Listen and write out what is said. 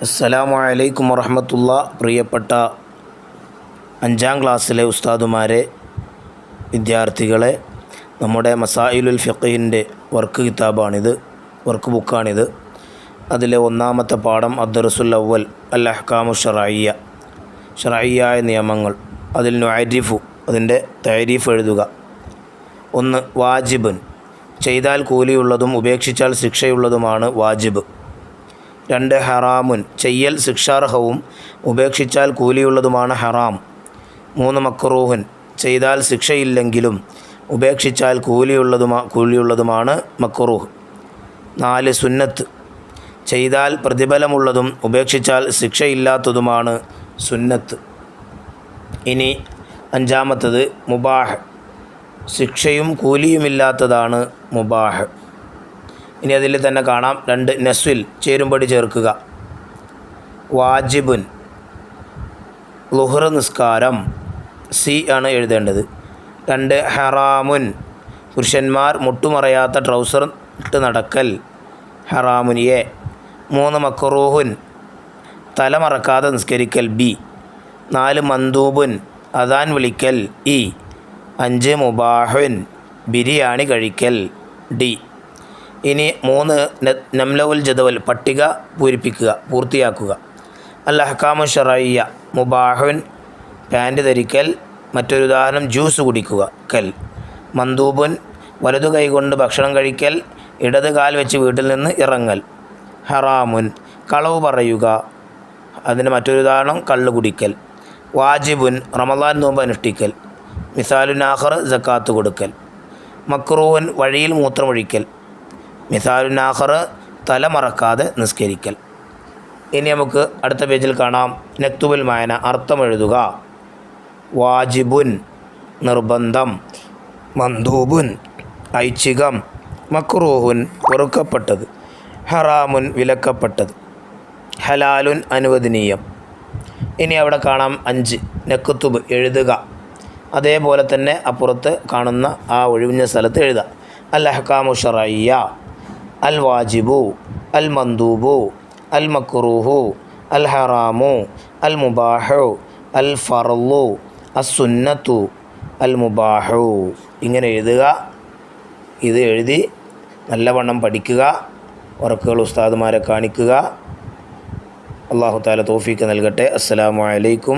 അസ്സലാമു അലൈക്കും വറഹ്മത്തുള്ളാ. പ്രിയപ്പെട്ട 5ാം ക്ലാസ്സിലെ ഉസ്താദുമാരെ, വിദ്യാർത്ഥികളെ, നമ്മുടെ മസായിലുൽ ഫിഖിൻ്റെ വർക്ക് കിതാബാണിത്, വർക്ക് ബുക്കാണിത്. അതിലെ ഒന്നാമത്തെ പാഠം അദ്ദർസുൽ അവ്വൽ അൽ അഹ്കാമു ശർഇയ്യ, ശർഇയ്യായ നിയമങ്ങൾ. അതിൽ നുഅരിഫു, അതിൻ്റെ തഅരീഫ് എഴുതുക. 1. വാജിബുൻ, ചെയ്താൽ കൂലിയുള്ളതും ഉപേക്ഷിച്ചാൽ ശിക്ഷയുള്ളതുമാണ് വാജിബ്. 2. ഹറാമുൻ, ചെയ്യൽ ശിക്ഷാർഹവും ഉപേക്ഷിച്ചാൽ കൂലിയുള്ളതുമാണ് ഹറാം. 3. മക്റൂഹുൻ, ചെയ്താൽ ശിക്ഷയില്ലെങ്കിലും ഉപേക്ഷിച്ചാൽ കൂലിയുള്ളതുമാണ് മക്റൂഹ്. 4. സുന്നത്ത്, ചെയ്താൽ പ്രതിഫലമുള്ളതും ഉപേക്ഷിച്ചാൽ ശിക്ഷയില്ലാത്തതുമാണ് സുന്നത്ത്. ഇനി 5ാമത്തത് മുബാഹ്, ശിക്ഷയും കൂലിയുമില്ലാത്തതാണ് മുബാഹ്. ഇനി അതിൽ തന്നെ കാണാം 2. നസ്വിൽ, ചേരുംപടി ചേർക്കുക. വാജിബുൻ, ളുഹ്ർ നിസ്കാരം, സി ആണ് എഴുതേണ്ടത്. 2. ഹറാമുൻ, പുരുഷന്മാർ മുട്ടുമറയാത്ത ട്രൗസർ ഇട്ട് നടക്കൽ, ഹറാമുൻ, A. 3. മക്റൂഹുൻ, തലമറക്കാതെ നിസ്കരിക്കൽ, B. 4. മന്ദൂബുൻ, Adan വിളിക്കൽ, E. 5. മുബാഹുൻ, biryani കഴിക്കൽ, ഡി. ഇനി 3. നംലഉൽ ജദവൽ, പട്ടിക പൂർത്തിയാക്കുക. അൽ അഹ്കാമു ശർഇയ്യ, മുബാഹുൻ, പാൻറ് ധരിക്കൽ, മറ്റൊരു ഉദാഹരണം ജ്യൂസ് കുടിക്കുക, കൽ. മന്ദൂബുൻ, വലതു കൈകൊണ്ട് ഭക്ഷണം കഴിക്കൽ, ഇടത് കാൽ വെച്ച് വീട്ടിൽ നിന്ന് ഇറങ്ങൽ. ഹറാമുൻ, കളവ് പറയുക, അതിന് മറ്റൊരു ഉദാഹരണം കള്ള് കുടിക്കൽ. വാജിബുൻ, റമളാൻ നോമ്പ് അനുഷ്ഠിക്കൽ. മിസാലുൻ ആഖർ, സക്കാത്ത് കൊടുക്കൽ. മക്റൂഹുൻ, വഴിയിൽ മൂത്രമൊഴിക്കൽ. മിസാലുൻ ആഖർ, തലമറക്കാതെ നിസ്കരിക്കൽ. ഇനി നമുക്ക് അടുത്ത പേജിൽ കാണാം നക്തുബുൽ മായന, അർത്ഥം എഴുതുക. വാജിബുൻ, നിർബന്ധം. മന്ദൂബുൻ, ഐച്ഛികം. മക്റൂഹുൻ, വെറുക്കപ്പെട്ടത്. ഹറാമുൻ, വിലക്കപ്പെട്ടത്. ഹലാലുൻ, അനുവദനീയം. ഇനി അവിടെ കാണാം 5 നക്തുബ്, എഴുതുക. അതേപോലെ തന്നെ അപ്പുറത്ത് കാണുന്ന ആ ഒഴിഞ്ഞ സ്ഥലത്ത് എഴുതാം. അൽ അഹ്കാമു ശർഇയ്യ, അൽ വാജിബു, അൽ മന്ദൂബു, അൽ മക്റൂഹു, അൽ ഹറാമു, അൽ മുബാഹു, അൽ ഫർളു, അസ്സുന്നത്തു, അൽ മുബാഹു. ഇങ്ങനെ എഴുതുക. ഇത് എഴുതി നല്ലവണ്ണം പഠിക്കുക. വർക്കുകൾ ഉസ്താദുമാരെ കാണിക്കുക. അല്ലാഹു തആല തൗഫീഖ് നൽകട്ടെ. അസ്സലാമു അലൈക്കും.